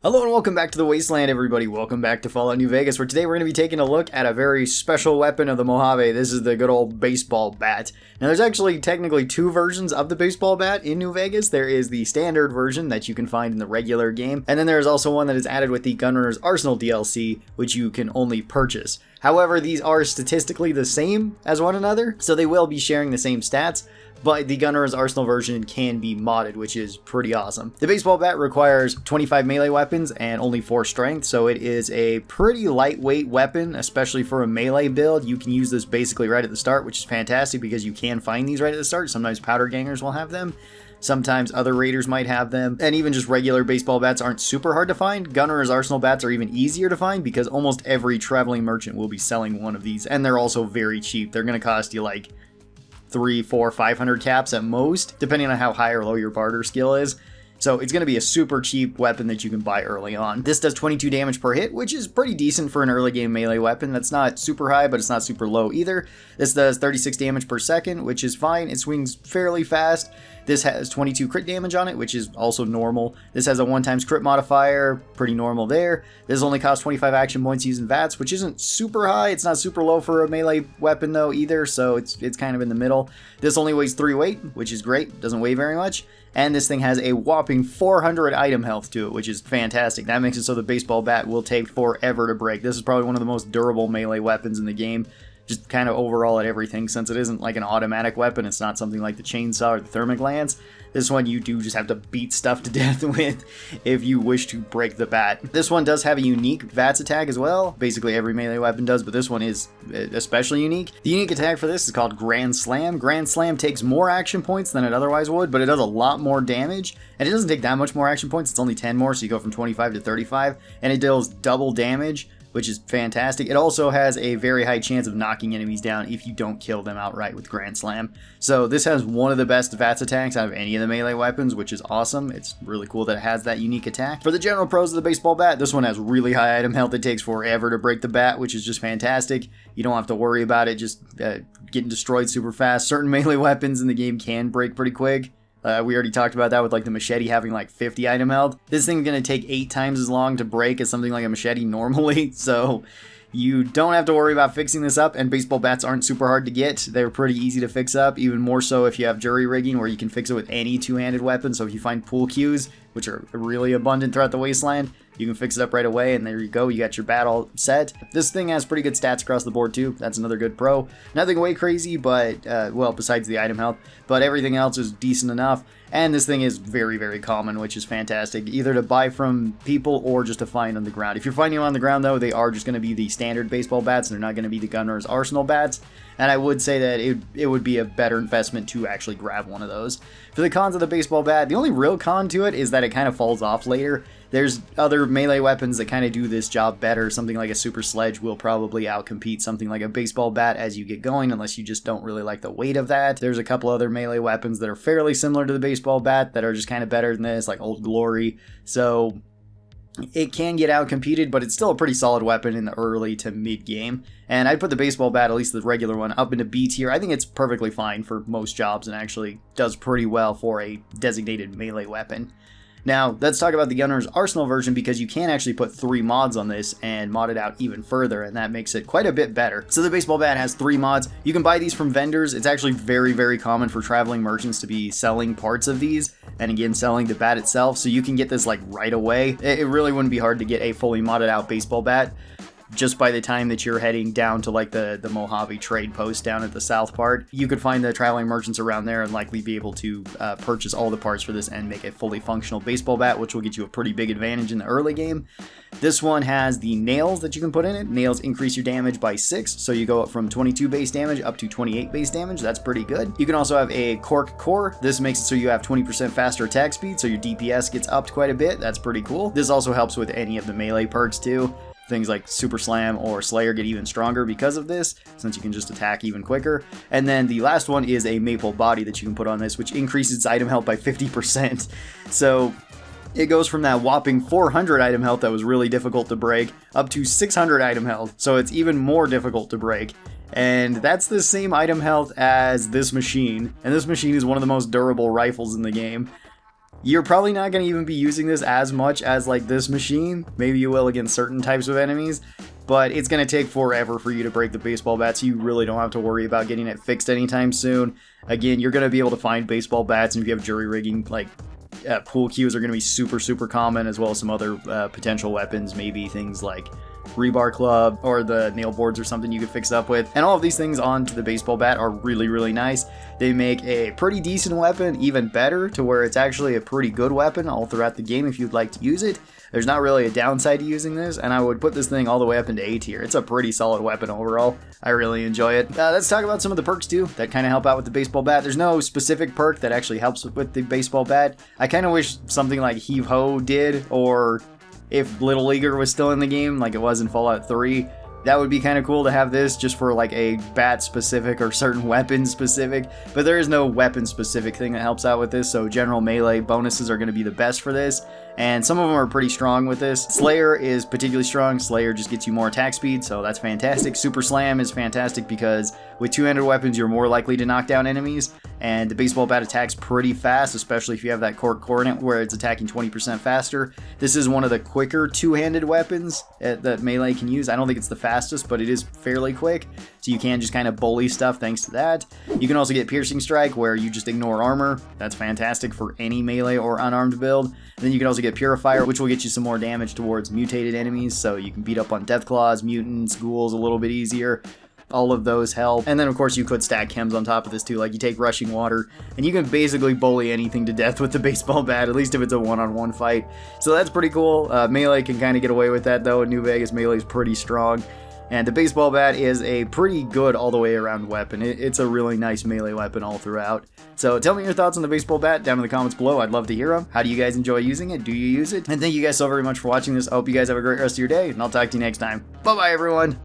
Hello and welcome back to the Wasteland, everybody. Welcome back to Fallout New Vegas, where today we're going to be taking a look at a very special weapon of the Mojave. This is the good old baseball bat. Now, there's actually technically two versions of the baseball bat in New Vegas. There is the standard version that you can find in the regular game, and then there is also one that is added with the Gunrunner's Arsenal DLC, which you can only purchase. However, these are statistically the same as one another, so they will be sharing the same stats, but the Gunrunner's Arsenal version can be modded, which is pretty awesome. The baseball bat requires 25 melee weapons and only 4 strength, so it is a pretty lightweight weapon, especially for a melee build. You can use this basically right at the start, which is fantastic because you can find these right at the start. Sometimes powder gangers will have them. Sometimes other raiders might have them, and even just regular baseball bats aren't super hard to find. Gunrunner's Arsenal bats are even easier to find because almost every traveling merchant will be selling one of these, and they're also very cheap. They're going to cost you like 300, 400, 500 caps at most, depending on how high or low your barter skill is. So it's going to be a super cheap weapon that you can buy early on. This does 22 damage per hit, which is pretty decent for an early game melee weapon. That's not super high, but it's not super low either. This does 36 damage per second, which is fine. It swings fairly fast. This has 22 crit damage on it, which is also normal. This has a 1x crit modifier, pretty normal there. This only costs 25 action points using VATS, which isn't super high. It's not super low for a melee weapon though either, so it's kind of in the middle. This only weighs 3 weight, which is great. Doesn't weigh very much. And this thing has a whopping 400 item health to it, which is fantastic. That makes it so the baseball bat will take forever to break. This is probably one of the most durable melee weapons in the game, just kind of overall at everything, since it isn't like an automatic weapon. It's not something like the chainsaw or the thermic lance. This one you do just have to beat stuff to death with if you wish to break the bat. This one does have a unique VATS attack as well. Basically every melee weapon does, but this one is especially unique. The unique attack for this is called Grand Slam. Grand Slam takes more action points than it otherwise would, but it does a lot more damage. And it doesn't take that much more action points, it's only 10 more, so you go from 25 to 35, and it deals double damage, which is fantastic. It also has a very high chance of knocking enemies down if you don't kill them outright with Grand Slam. So this has one of the best VATS attacks out of any of the melee weapons, which is awesome. It's really cool that it has that unique attack. For the general pros of the baseball bat, this one has really high item health. It takes forever to break the bat, which is just fantastic. You don't have to worry about it just getting destroyed super fast. Certain melee weapons in the game can break pretty quick. We already talked about that with like the machete having like 50 item health. This thing's going to take 8 times as long to break as something like a machete normally, so you don't have to worry about fixing this up, and baseball bats aren't super hard to get. They're pretty easy to fix up, even more so if you have jury rigging where you can fix it with any two-handed weapon. So if you find pool cues, which are really abundant throughout the wasteland, you can fix it up right away, and there you go, you got your bat all set. This thing has pretty good stats across the board too. That's another good pro. Nothing way crazy, but well, besides the item health, but everything else is decent enough. And this thing is very, very common, which is fantastic, either to buy from people or just to find on the ground. If you're finding them on the ground though, they are just going to be the standard baseball bats. They're not going to be the Gunrunner's Arsenal bats. And I would say that it would be a better investment to actually grab one of those. For the cons of the baseball bat, the only real con to it is that it kind of falls off later. There's other melee weapons that kind of do this job better. Something like a super sledge will probably outcompete something like a baseball bat as you get going, unless you just don't really like the weight of that. There's a couple other melee weapons that are fairly similar to the baseball bat that are just kind of better than this, like Old Glory. So it can get outcompeted, but it's still a pretty solid weapon in the early to mid game. And I'd put the baseball bat, at least the regular one, up into B tier. I think it's perfectly fine for most jobs and actually does pretty well for a designated melee weapon. Now, let's talk about the Gunrunner's Arsenal version, because you can actually put 3 mods on this and mod it out even further, and that makes it quite a bit better. So the baseball bat has 3 mods. You can buy these from vendors. It's actually very, very common for traveling merchants to be selling parts of these, and again, selling the bat itself, so you can get this like right away. It really wouldn't be hard to get a fully modded out baseball bat just by the time that you're heading down to like the Mojave trade post down at the south part. You could find the traveling merchants around there and likely be able to purchase all the parts for this and make a fully functional baseball bat, which will get you a pretty big advantage in the early game. This one has the nails that you can put in it. Nails increase your damage by 6, so you go up from 22 base damage up to 28 base damage. That's pretty good. You can also have a cork core. This makes it so you have 20% faster attack speed, so your DPS gets upped quite a bit. That's pretty cool. This also helps with any of the melee perks too. Things like Super Slam or Slayer get even stronger because of this, since you can just attack even quicker. And then the last one is a maple body that you can put on this, which increases its item health by 50%. So it goes from that whopping 400 item health that was really difficult to break up to 600 item health, so it's even more difficult to break. And that's the same item health as this machine, and this machine is one of the most durable rifles in the game. You're probably not going to even be using this as much as like this machine. Maybe you will against certain types of enemies, but it's going to take forever for you to break the baseball bat, so you really don't have to worry about getting it fixed anytime soon. Again, you're going to be able to find baseball bats, and if you have jury rigging, like pool cues are going to be super common, as well as some other potential weapons, maybe things like rebar club or the nail boards or something you could fix up with. And all of these things onto the baseball bat are really nice. They make a pretty decent weapon even better, to where it's actually a pretty good weapon all throughout the game if you'd like to use it. There's not really a downside to using this, and I would put this thing all the way up into A tier. It's a pretty solid weapon overall. I really enjoy it. Let's talk about some of the perks too that kind of help out with the baseball bat. There's no specific perk that actually helps with the baseball bat. I kind of wish something like Heave Ho did, or if Little Leaguer was still in the game like it was in Fallout 3. That would be kind of cool to have this just for like a bat specific or certain weapon specific, but there is no weapon specific thing that helps out with this, so general melee bonuses are going to be the best for this, and some of them are pretty strong with this. Slayer is particularly strong. Slayer just gets you more attack speed, so that's fantastic. Super Slam is fantastic because with two-handed weapons you're more likely to knock down enemies, and the baseball bat attacks pretty fast, especially if you have that core coordinate where it's attacking 20% faster. This is one of the quicker two-handed weapons that melee can use. I don't think it's the fastest, but it is fairly quick, so you can just kind of bully stuff thanks to that. You can also get Piercing Strike, where you just ignore armor. That's fantastic for any melee or unarmed build. And then you can also get Purifier, which will get you some more damage towards mutated enemies, so you can beat up on Deathclaws, mutants, ghouls a little bit easier. All of those help. And then of course you could stack chems on top of this too, like you take Rushing Water, and you can basically bully anything to death with the baseball bat, at least if it's a one-on-one fight. So that's pretty cool. Melee can kind of get away with that though. In New Vegas, melee is pretty strong. And the baseball bat is a pretty good all the way around weapon. It's a really nice melee weapon all throughout. So tell me your thoughts on the baseball bat down in the comments below. I'd love to hear them. How do you guys enjoy using it? Do you use it? And thank you guys so very much for watching this. I hope you guys have a great rest of your day, and I'll talk to you next time. Bye-bye, everyone.